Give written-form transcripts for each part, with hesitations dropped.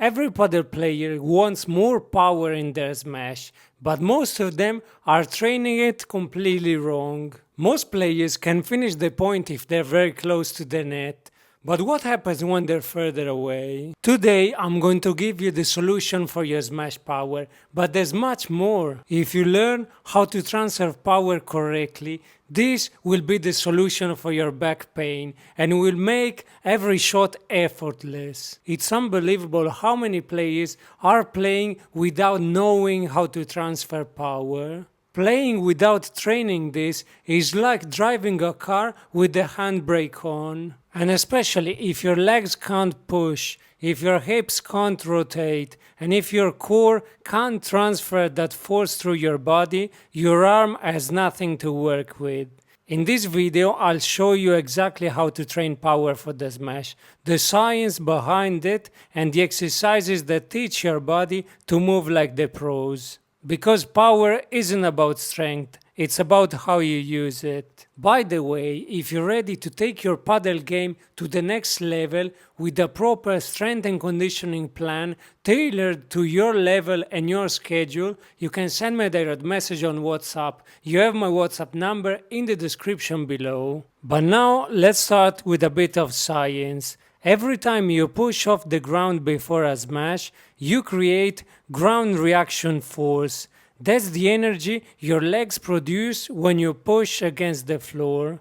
Every Padel player wants more power in their smash, but most of them are training it completely wrong. Most players can finish the point if they're very close to the net, but what happens when they're further away? Today I'm going to give you the solution for your smash power, but there's much more. If you learn how to transfer power correctly, this will be the solution for your back pain and will make every shot effortless. It's unbelievable how many players are playing without knowing how to transfer power. Playing without training this is like driving a car with the handbrake on. And especially if your legs can't push, if your hips can't rotate, and if your core can't transfer that force through your body, your arm has nothing to work with. In this video, I'll show you exactly how to train power for the smash, the science behind it, and the exercises that teach your body to move like the pros. Because power isn't about strength, it's about how you use it. By the way, if you're ready to take your Padel game to the next level with a proper strength and conditioning plan tailored to your level and your schedule, you can send me a direct message on WhatsApp. You have my WhatsApp number in the description below. But now let's start with a bit of science. Every time you push off the ground before a smash, you create ground reaction force. That's the energy your legs produce when you push against the floor.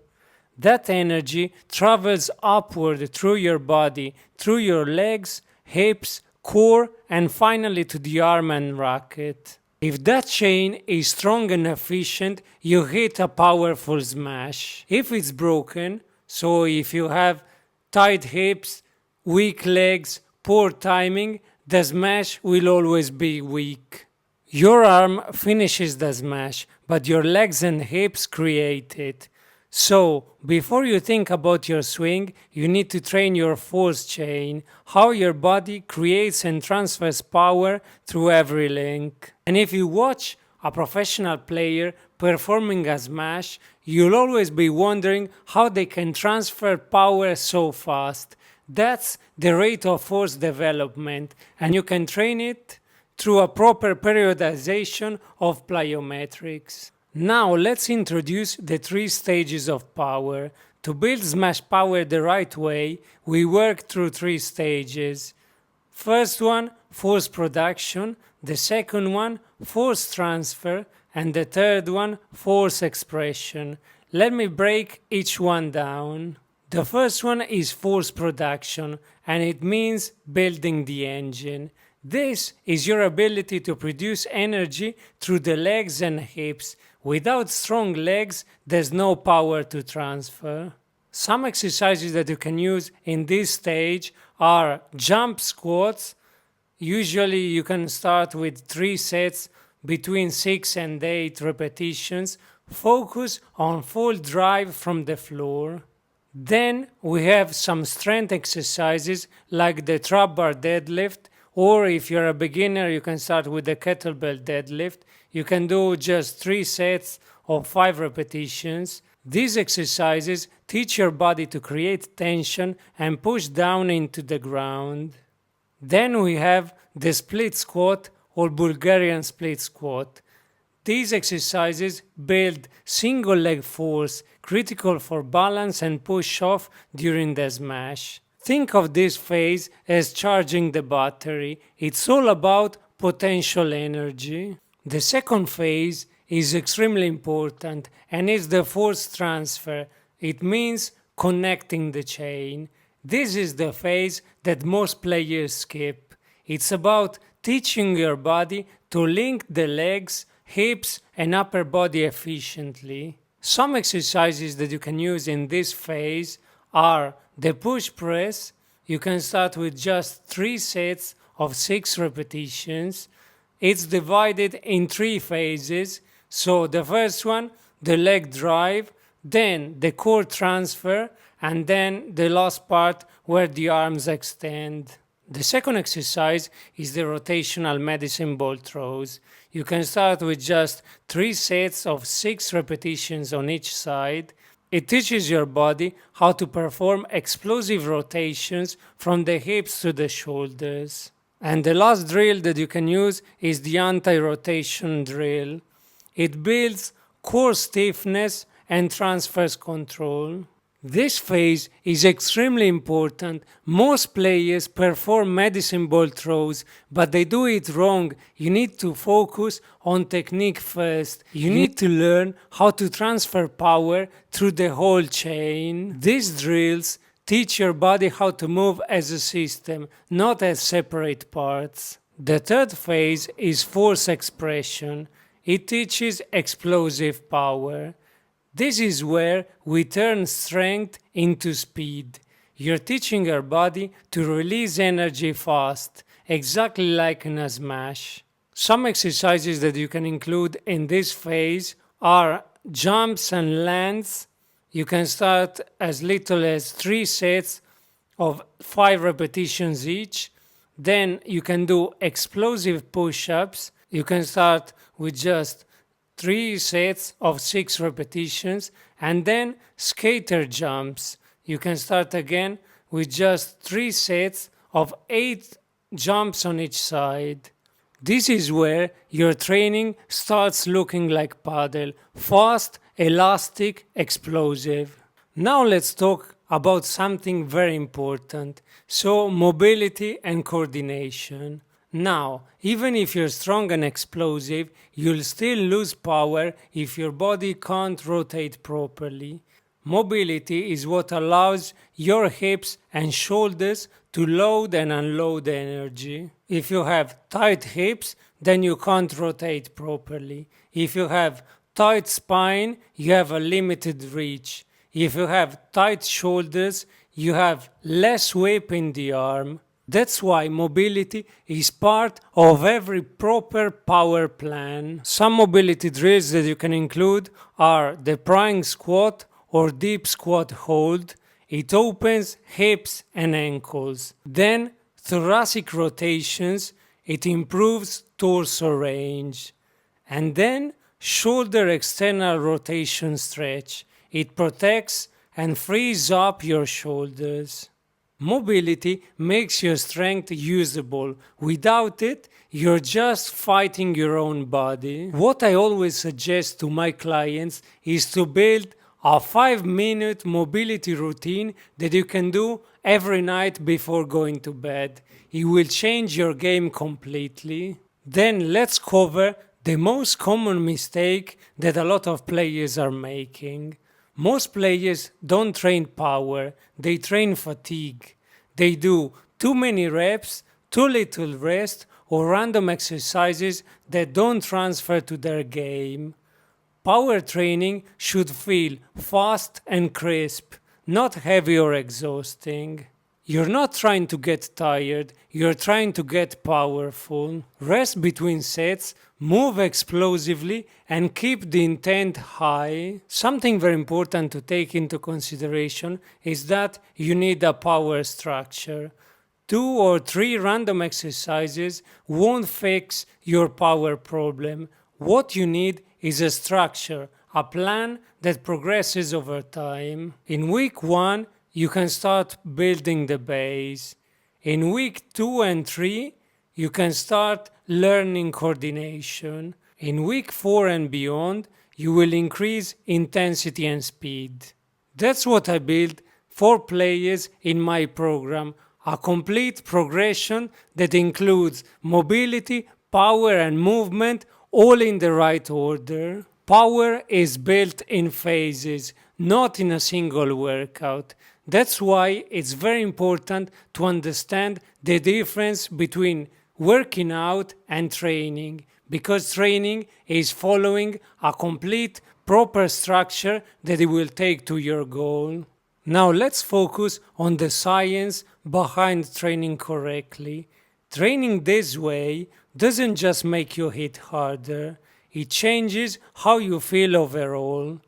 That energy travels upward through your body, through your legs, hips, core, and finally to the arm and racket. If that chain is strong and efficient, you hit a powerful smash. If it's broken, so if you have tight hips, weak legs, poor timing, the smash will always be weak. Your arm finishes the smash, but your legs and hips create it. So, before you think about your swing, you need to train your force chain, how your body creates and transfers power through every link. And if you watch a professional player performing a smash, you'll always be wondering how they can transfer power so fast. That's the rate of force development, and you can train it through a proper periodization of plyometrics. Now let's introduce the 3 stages of power. To build smash power the right way, we work through 3 stages. First one, force production. The second one, force transfer. And the third one, force expression. Let me break each one down. The first one is force production, and it means building the engine. This is your ability to produce energy through the legs and hips. Without strong legs, there's no power to transfer. Some exercises that you can use in this stage are jump squats. Usually you can start with 3 sets between 6 and 8 repetitions. Focus on full drive from the floor. Then we have some strength exercises like the trap bar deadlift, or if you're a beginner you can start with the kettlebell deadlift. You can do just 3 sets of 5 repetitions. These exercises teach your body to create tension and push down into the ground. Then we have the split squat or Bulgarian split squat. These exercises build single leg force, critical for balance and push off during the smash. Think of this phase as charging the battery. It's all about potential energy. The second phase is extremely important and is the force transfer. It means connecting the chain. This is the phase that most players skip. It's about teaching your body to link the legs, hips and upper body efficiently. Some exercises that you can use in this phase are the push press. You can start with just 3 sets of 6 repetitions. It's divided in 3 phases. So the first one, the leg drive, then the core transfer, and then the last part where the arms extend. The second exercise is the rotational medicine ball throws. You can start with just 3 sets of 6 repetitions on each side. It teaches your body how to perform explosive rotations from the hips to the shoulders. And the last drill that you can use is the anti-rotation drill. It builds core stiffness and transfers control. This phase is extremely important. Most players perform medicine ball throws, but they do it wrong. You need to focus on technique first. You need to learn how to transfer power through the whole chain. These drills teach your body how to move as a system, not as separate parts. The third phase is force expression. It teaches explosive power. This is where we turn strength into speed. You're teaching your body to release energy fast, exactly like in a smash. Some exercises that you can include in this phase are jumps and lands. You can start as little as 3 sets of 5 repetitions each. Then you can do explosive push-ups. You can start with just 3 sets of 6 repetitions, and then skater jumps. You can start again with just 3 sets of 8 jumps on each side. This is where your training starts looking like Padel: fast, elastic, explosive. Now let's talk about something very important, so mobility and coordination. Now, even if you're strong and explosive, you'll still lose power if your body can't rotate properly. Mobility is what allows your hips and shoulders to load and unload energy. If you have tight hips, then you can't rotate properly. If you have tight spine, you have a limited reach. If you have tight shoulders, you have less whip in the arm. That's why mobility is part of every proper power plan. Some mobility drills that you can include are the prying squat or deep squat hold. It opens hips and ankles. Then thoracic rotations. It improves torso range. And then shoulder external rotation stretch. It protects and frees up your shoulders. Mobility makes your strength usable. Without it, you're just fighting your own body. What I always suggest to my clients is to build a 5-minute mobility routine that you can do every night before going to bed. It will change your game completely. Then let's cover the most common mistake that a lot of players are making. Most players don't train power, they train fatigue. They do too many reps, too little rest, or random exercises that don't transfer to their game. Power training should feel fast and crisp, not heavy or exhausting. You're not trying to get tired, you're trying to get powerful. Rest between sets, move explosively, and keep the intent high. Something very important to take into consideration is that you need a power structure. 2 or 3 random exercises won't fix your power problem. What you need is a structure, a plan that progresses over time. In week 1, you can start building the base. In week 2 and 3, you can start learning coordination. In week 4 and beyond, you will increase intensity and speed. That's what I build for players in my program, a complete progression that includes mobility, power and movement, all in the right order. Power is built in phases, not in a single workout. That's why it's very important to understand the difference between working out and training, because training is following a complete, proper structure that it will take to your goal. Now let's focus on the science behind training correctly. Training this way doesn't just make you hit harder, it changes how you feel overall.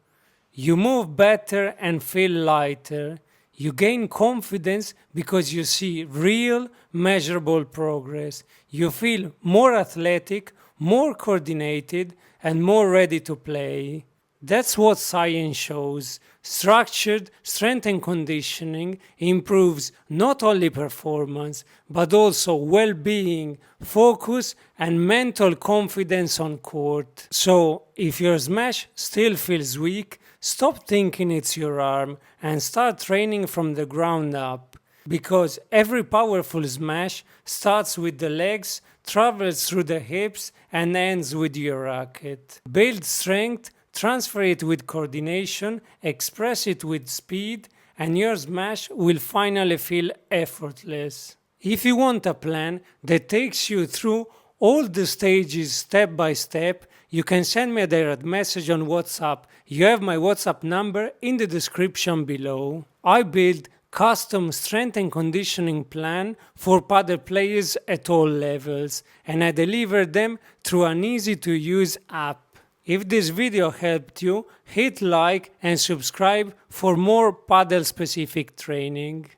You move better and feel lighter. You gain confidence because you see real, measurable progress. You feel more athletic, more coordinated, and more ready to play. That's what science shows. Structured strength and conditioning improves not only performance, but also well-being, focus, and mental confidence on court. So, if your smash still feels weak, stop thinking it's your arm and start training from the ground up. Because every powerful smash starts with the legs, travels through the hips, and ends with your racket. Build strength, transfer it with coordination, express it with speed, and your smash will finally feel effortless. If you want a plan that takes you through all the stages step by step, you can send me a direct message on WhatsApp. You have my WhatsApp number in the description below. I build custom strength and conditioning plan for padel players at all levels, and I deliver them through an easy to use app. If this video helped you, hit like and subscribe for more padel specific training.